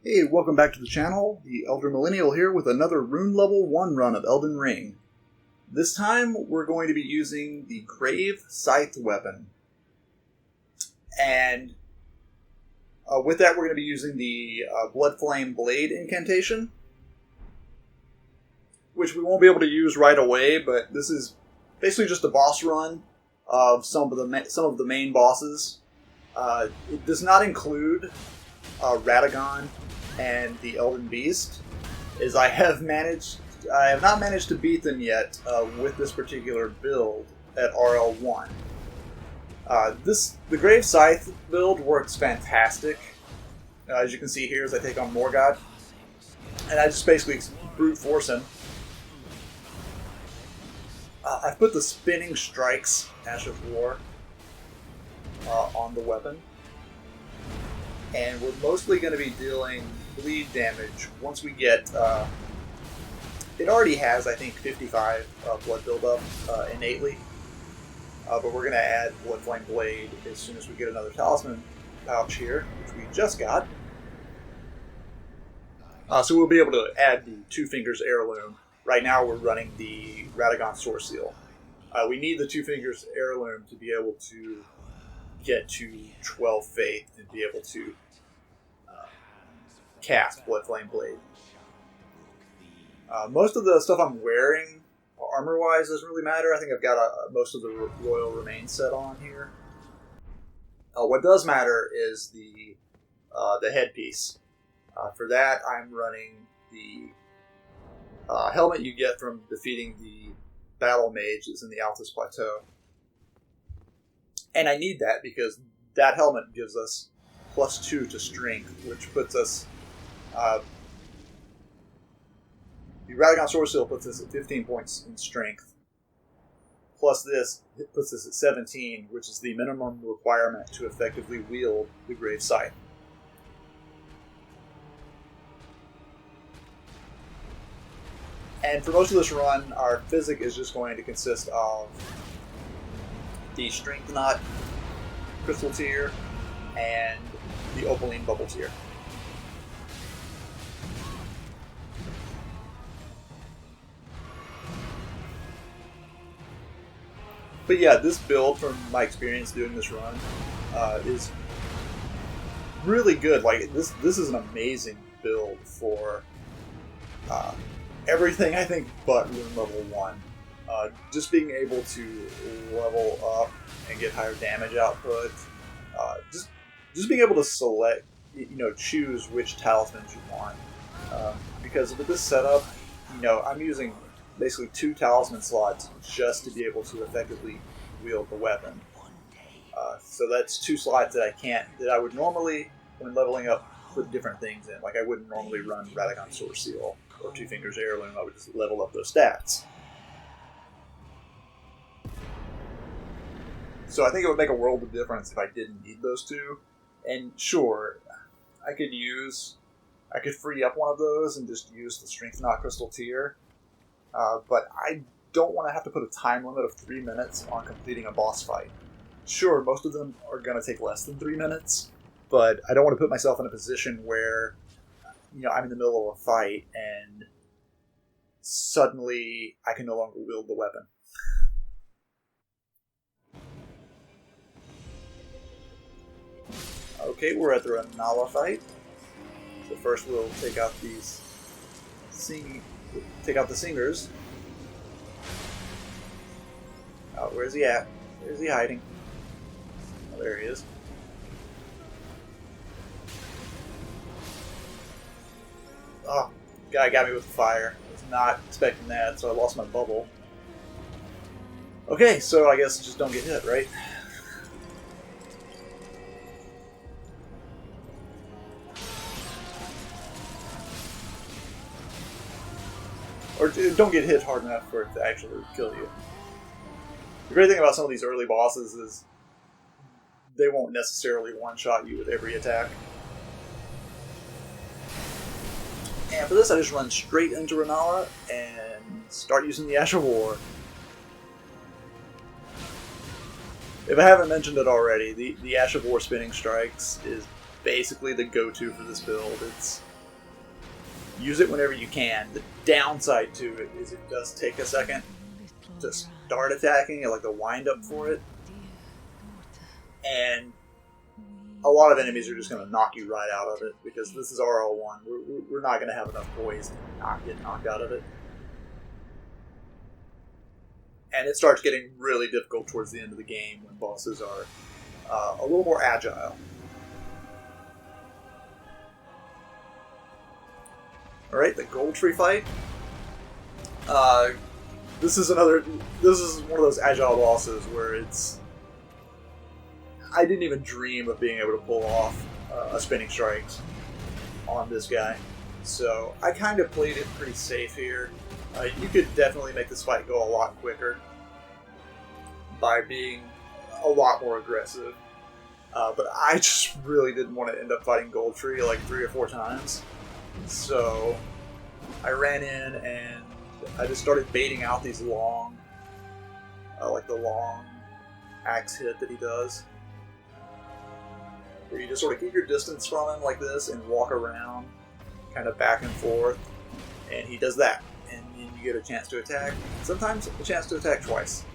Hey, welcome back to the channel. The Elder Millennial here with another Rune Level 1 run of Elden Ring. This time we're going to be using the Grave Scythe weapon. And with that we're going to be using the Blood Flame Blade incantation, which we won't be able to use right away, but this is basically just a boss run of some of the main bosses. It does not include Radagon and the Elden Beast, as I have not managed to beat them yet with this particular build at RL1. The Grave Scythe build works fantastic. As you can see here, as I take on Morgott, and I just basically brute force him. I've put the Spinning Strikes Ash of War on the weapon. And we're mostly going to be dealing bleed damage once we get... it already has, I think, 55 blood buildup innately. But we're going to add Blood Flame Blade as soon as we get another talisman pouch here, which we just got. So we'll be able to add the Two Fingers Heirloom. Right now we're running the Radagon Source Seal. We need the Two Fingers Heirloom to be able to get to 12 Faith and be able to cast Blood Flame Blade. Most of the stuff I'm wearing, armor-wise, doesn't really matter. I think I've got most of the Royal Remains set on here. What does matter is the headpiece. For that, I'm running the helmet you get from defeating the Battle Mage that's in the Altus Plateau. And I need that because that helmet gives us +2 to strength, which puts us... the Radagon Sword Seal puts us at 15 points in strength. Plus this, it puts us at 17, which is the minimum requirement to effectively wield the Grave Scythe. And for most of this run, our physic is just going to consist of the Strength Knot Crystal Tier and the Opaline Bubble Tier. But yeah, this build, from my experience doing this run, is really good. Like this is an amazing build for everything, I think, but Rune Level 1. Just being able to level up and get higher damage output. Just being able to select, choose which talismans you want. Because with this setup, I'm using basically 2 talisman slots just to be able to effectively wield the weapon. So that's 2 slots that I would normally, when leveling up, put different things in. Like I wouldn't normally run Radagon Source Seal or Two Fingers Heirloom. I would just level up those stats. So I think it would make a world of difference if I didn't need those 2. And sure, I could free up one of those and just use the Strength Knot Crystal Tier. But I don't want to have to put a time limit of 3 minutes on completing a boss fight. Sure, most of them are going to take less than 3 minutes, but I don't want to put myself in a position where, I'm in the middle of a fight and suddenly I can no longer wield the weapon. Okay, we're at the Renala fight. So first we'll take out the singers. Where's he at? Where's he hiding? Oh, there he is. Oh, guy got me with fire. I was not expecting that, so I lost my bubble. Okay, so I guess just don't get hit, right? Or don't get hit hard enough for it to actually kill you. The great thing about some of these early bosses is they won't necessarily one-shot you with every attack. And for this, I just run straight into Renala and start using the Ash of War. If I haven't mentioned it already, the Ash of War Spinning Strikes is basically the go-to for this build. It's use it whenever you can. The downside to it is it does take a second to start attacking, like the wind up for it. And a lot of enemies are just going to knock you right out of it, because this is RL1. We're not going to have enough poise to not get knocked out of it. And it starts getting really difficult towards the end of the game when bosses are a little more agile. Alright, the Gold Tree fight. This is one of those agile bosses where I didn't even dream of being able to pull off a spinning strike on this guy. So I kind of played it pretty safe here. You could definitely make this fight go a lot quicker by being a lot more aggressive. But I just really didn't want to end up fighting Gold Tree like 3 or 4 times. So I ran in and I just started baiting out these long, like the long axe hit that he does. Where you just sort of keep your distance from him like this and walk around, kind of back and forth, and he does that. And then you get a chance to attack. Sometimes a chance to attack twice.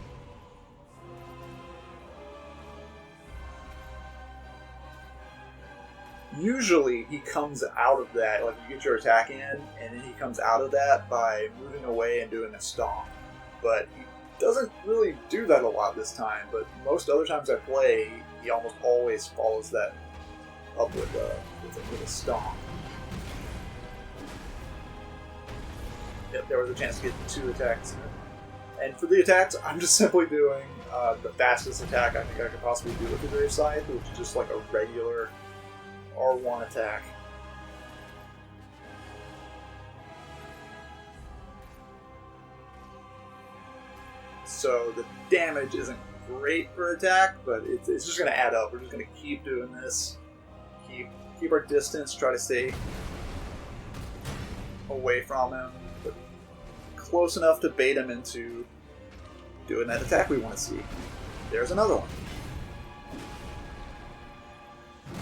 Usually he comes out of that, like you get your attack in, and then he comes out of that by moving away and doing a stomp. But he doesn't really do that a lot this time, but most other times I play, he almost always follows that up with a stomp. Yep, there was a chance to get 2 attacks in. And for the attacks, I'm just simply doing the fastest attack I think I could possibly do with the Grave Scythe, which is just like a regular R1 attack. So the damage isn't great for attack, but it's just going to add up. We're just going to keep doing this. Keep our distance, try to stay away from him, but close enough to bait him into doing that attack we want to see. There's another one.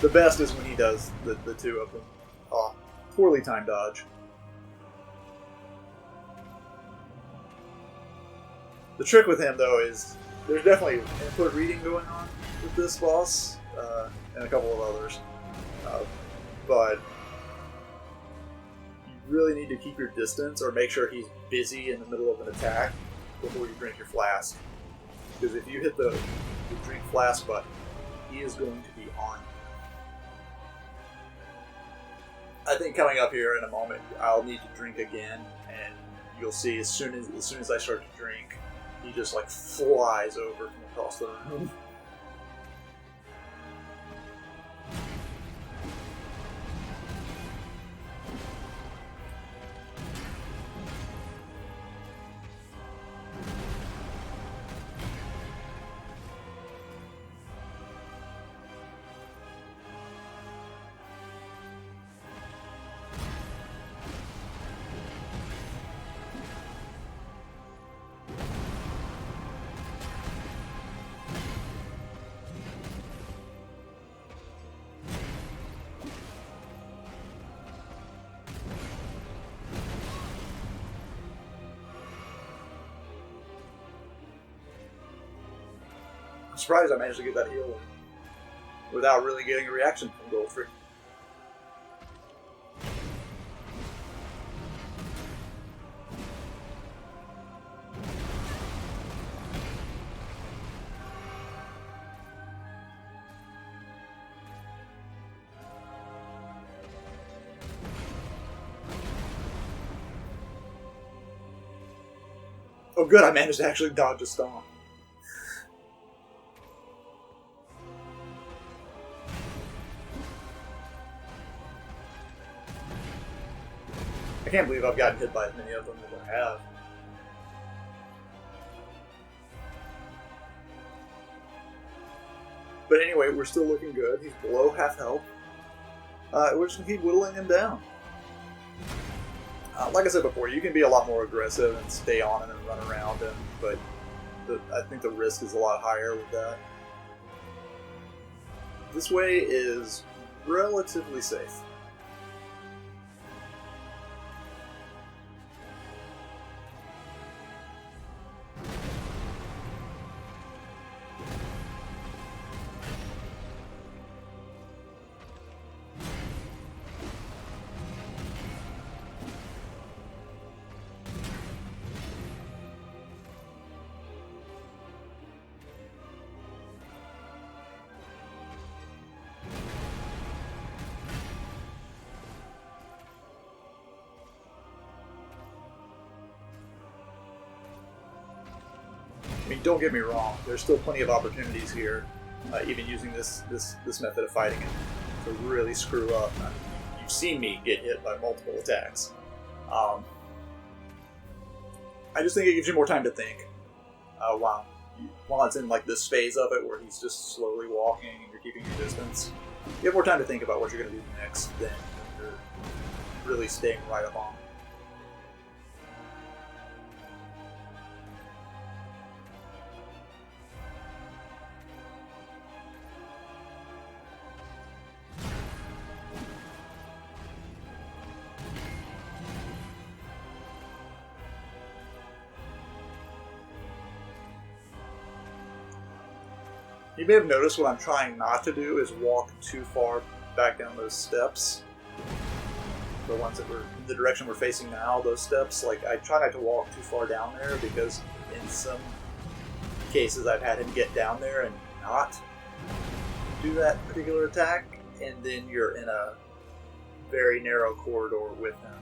The best is when he does the 2 of them. Oh, poorly timed dodge. The trick with him, though, is there's definitely input reading going on with this boss, and a couple of others. But you really need to keep your distance or make sure he's busy in the middle of an attack before you drink your flask. Because if you hit the drink flask button, he is going to be on you. I think coming up here in a moment, I'll need to drink again, and you'll see as soon as I start to drink, he just like flies over from across the room. I'm surprised I managed to get that heal in without really getting a reaction from Gold Tree. Oh good, I managed to actually dodge a stomp. I can't believe I've gotten hit by as many of them as I have. But anyway, we're still looking good. He's below half health. We're just going to keep whittling him down. Like I said before, you can be a lot more aggressive and stay on him and run around him, but I think the risk is a lot higher with that. This way is relatively safe. I mean, don't get me wrong. There's still plenty of opportunities here, even using this method of fighting it, to really screw up. You've seen me get hit by multiple attacks. I just think it gives you more time to think while it's in like this phase of it where he's just slowly walking and you're keeping your distance. You have more time to think about what you're going to do next than you're really staying right up on. You may have noticed what I'm trying not to do is walk too far back down those steps. The ones that were in the direction we're facing now, those steps, like I try not to walk too far down there because in some cases I've had him get down there and not do that particular attack, and then you're in a very narrow corridor with him.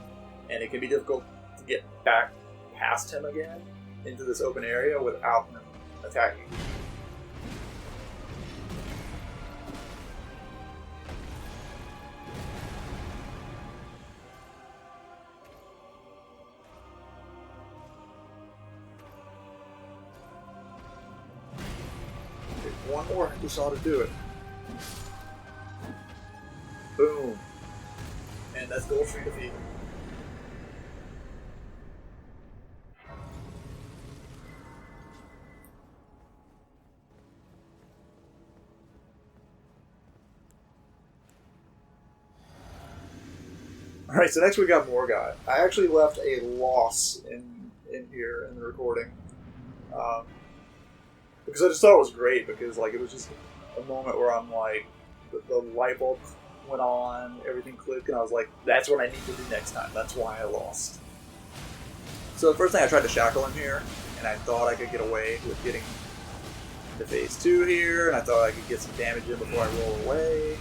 And it can be difficult to get back past him again into this open area without him attacking you. One more, I just ought to do it. Boom. And that's goal free defeat. Alright, so next we got Morgai. I actually left a loss in here in the recording. Because I just thought it was great, because like it was just a moment where I'm like, the light bulb went on, everything clicked, and I was like, that's what I need to do next time. That's why I lost. So the first thing I tried to shackle him here, and I thought I could get away with getting to phase 2 here, and I thought I could get some damage in before I roll away.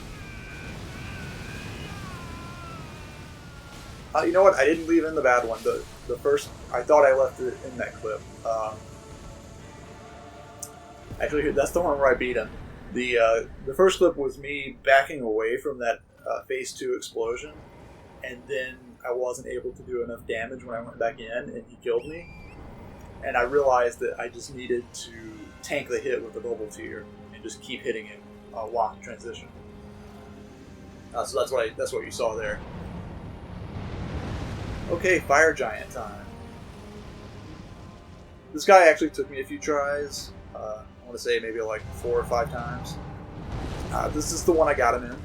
You know what? I didn't leave in the bad one. The first, I thought I left it in that clip. Actually, that's the one where I beat him. The first clip was me backing away from that phase 2 explosion, and then I wasn't able to do enough damage when I went back in, and he killed me. And I realized that I just needed to tank the hit with the bubble tier and just keep hitting it while in transition. So that's what you saw there. Okay, Fire Giant time. This guy actually took me a few tries. I want to say maybe like 4 or 5 times. This is the one I got him in.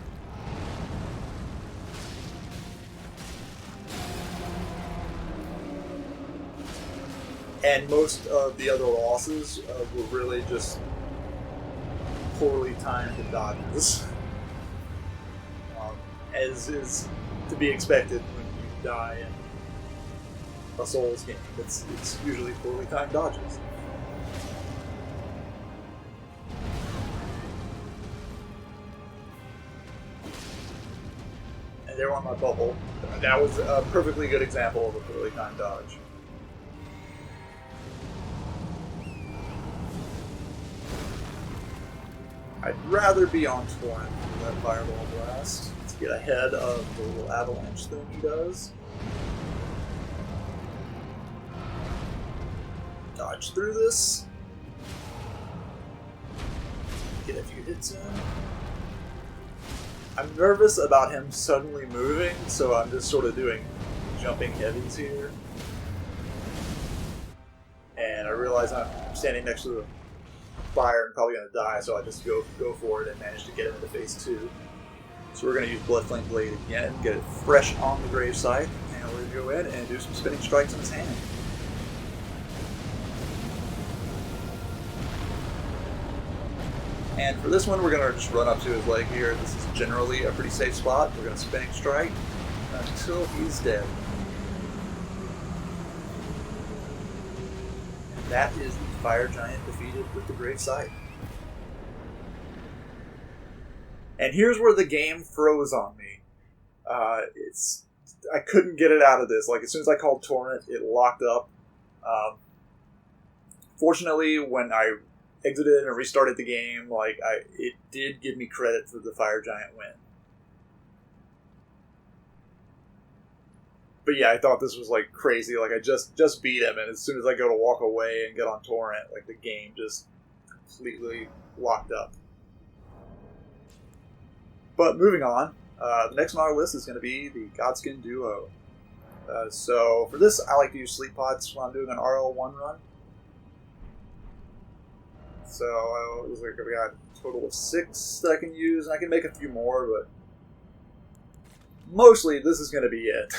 And most of the other losses were really just poorly timed dodges. As is to be expected when you die in a Souls game. It's usually poorly timed dodges. And there went my bubble. That was a perfectly good example of a poorly timed dodge. I'd rather be on Torrent for that Fireball Blast to get ahead of the little avalanche thing he does. Dodge through this. Get a few hits in. I'm nervous about him suddenly moving, so I'm just sort of doing jumping heavies here. And I realize I'm standing next to the fire and probably going to die, so I just go for it and manage to get him into phase 2. So we're going to use Bloodflame Blade again, get it fresh on the grave Scythe, and we're going to go in and do some spinning strikes in his hand. And for this one, we're going to just run up to his leg here. This is generally a pretty safe spot. We're going to spinning strike until he's dead. And that is the Fire Giant defeated with the Grave Scythe. And here's where the game froze on me. I couldn't get it out of this. Like, as soon as I called Torrent, it locked up. Fortunately, when I exited and restarted the game, it did give me credit for the fire giant win. But yeah, I thought this was like crazy. Like I just beat him, and as soon as I go to walk away and get on torrent, like the game just completely locked up. But moving on, the next on our list is going to be the Godskin Duo. So for this, I like to use sleep pots when I'm doing an RL1 run. So it was like we got a total of 6 that I can use, and I can make a few more, but mostly this is going to be it.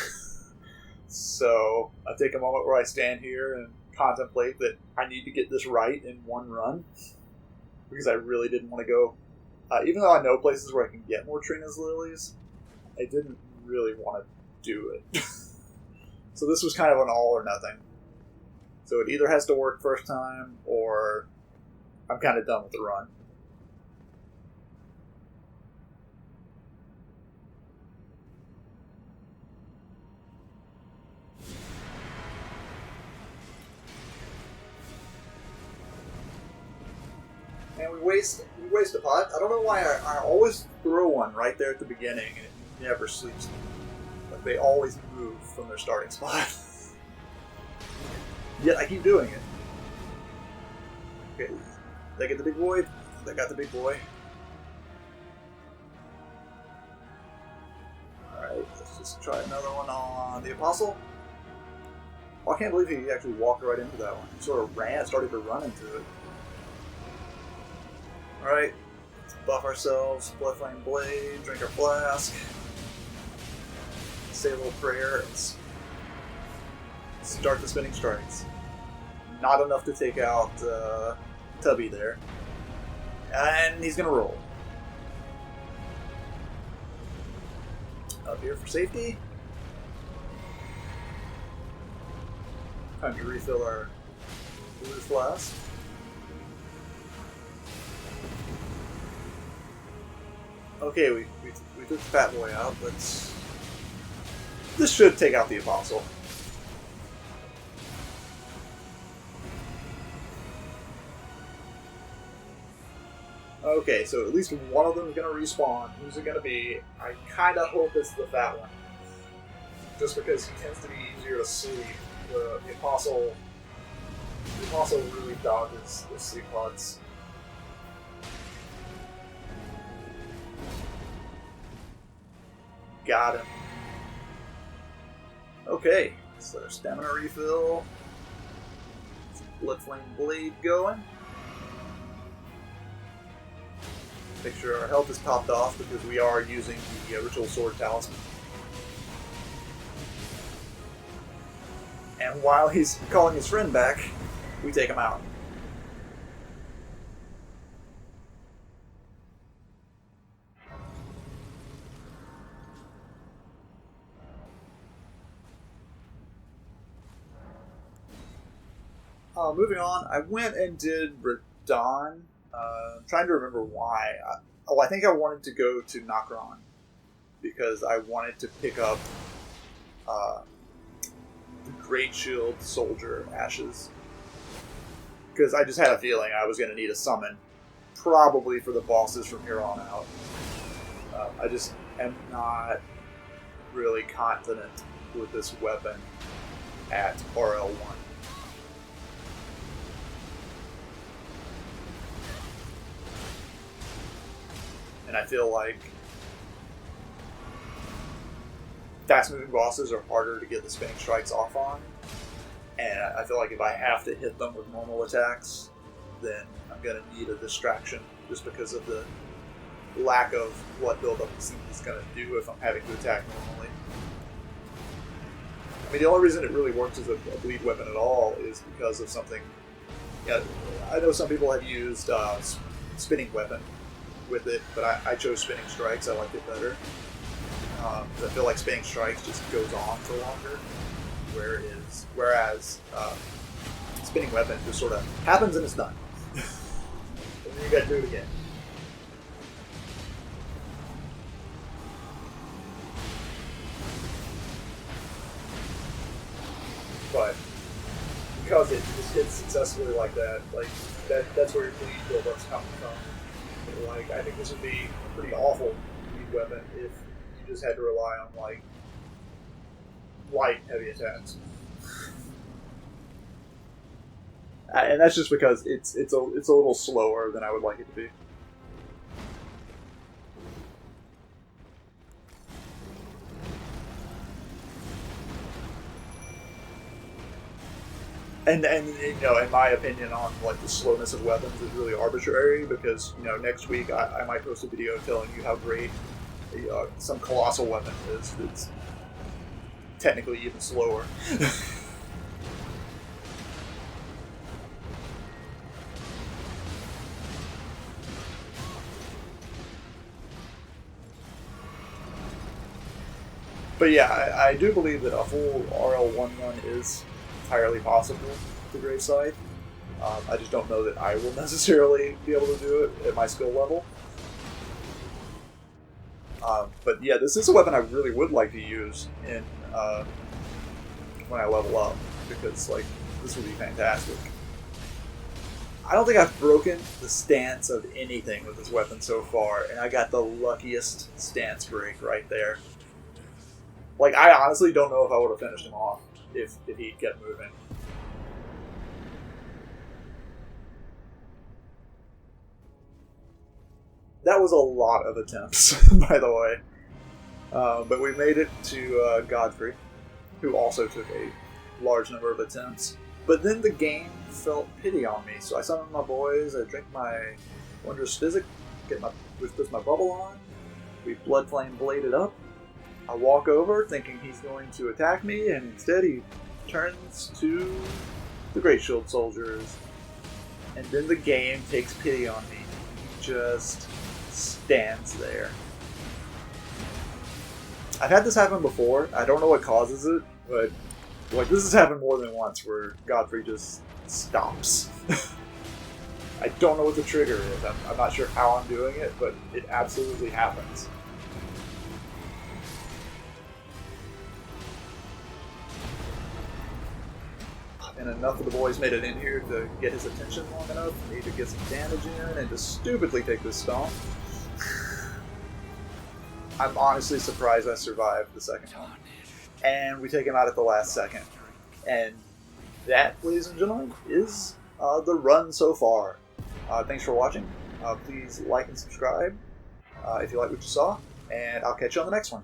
So I take a moment where I stand here and contemplate that I need to get this right in one run, because I really didn't want to go. Even though I know places where I can get more Trina's lilies, I didn't really want to do it. So this was kind of an all or nothing. So it either has to work first time, or I'm kind of done with the run. And we waste a pot. I don't know why I always throw one right there at the beginning, and it never sleeps. Like they always move from their starting spot. Yet I keep doing it. Okay, did I get the big boy? I got the big boy. Alright, let's just try another one on the Apostle. Oh, I can't believe he actually walked right into that one. He sort of started to run into it. Alright, let's buff ourselves, Bloodflame Blade, drink our flask, say a little prayer, and start the spinning strikes. Not enough to take out Tubby there. And he's going to roll. Up here for safety. Time to refill our blue flask. Okay, we took the fat boy out. This should take out the Apostle. Okay, so at least one of them is going to respawn. Who's it going to be? I kind of hope it's the fat one. Just because he tends to be easier to sleep. The Apostle really dodges the sleep pods. Got him. Okay, so stamina refill. Bloodflame Blade going. Make sure our health is topped off because we are using the Ritual Sword Talisman. And while he's calling his friend back, we take him out. Moving on, I went and did Radon. I'm trying to remember why. I think I wanted to go to Nokron because I wanted to pick up the Great Shield Soldier Ashes. Because I just had a feeling I was going to need a summon, probably for the bosses from here on out. I just am not really confident with this weapon at RL1. And I feel like fast-moving bosses are harder to get the spinning strikes off on. And I feel like if I have to hit them with normal attacks, then I'm going to need a distraction just because of the lack of what buildup is going to do if I'm having to attack normally. I mean, the only reason it really works as a bleed weapon at all is because of something... Yeah, I know some people have used spinning weapon with it, but I chose spinning strikes. I liked it better. I feel like spinning strikes just goes on for longer, whereas spinning weapon just sort of happens and it's done. And then you got to do it again. But because it just hit successfully like that, like that's where your clean build-up's coming from. Like, I think this would be a pretty awful lead weapon if you just had to rely on like light heavy attacks. And that's just because it's a little slower than I would like it to be. And you know, in my opinion on like the slowness of weapons is really arbitrary, because you know, next week I might post a video telling you how great some colossal weapon is that's technically even slower. But yeah, I do believe that a full RL1 run is entirely possible with the Great Scythe. I just don't know that I will necessarily be able to do it at my skill level. But yeah, this is a weapon I really would like to use in when I level up, because like this would be fantastic. I don't think I've broken the stance of anything with this weapon so far, and I got the luckiest stance break right there. Like, I honestly don't know if I would have finished him off if he kept moving. That was a lot of attempts, by the way. But we made it to Godfrey, who also took a large number of attempts. But then the game felt pity on me, so I summoned my boys, I drank my Wondrous Physic, put my bubble on, we Blood Flame bladed up. I walk over thinking he's going to attack me, and instead he turns to the Great Shield Soldiers. And then the game takes pity on me. He just stands there. I've had this happen before. I don't know what causes it, but like this has happened more than once where Godfrey just stops. I don't know what the trigger is. I'm not sure how I'm doing it, but it absolutely happens. And enough of the boys made it in here to get his attention long enough for me to get some damage in and to stupidly take this stone. I'm honestly surprised I survived the second one. And we take him out at the last second. And that, ladies and gentlemen, is the run so far. Thanks for watching. Please like and subscribe if you like what you saw. And I'll catch you on the next one.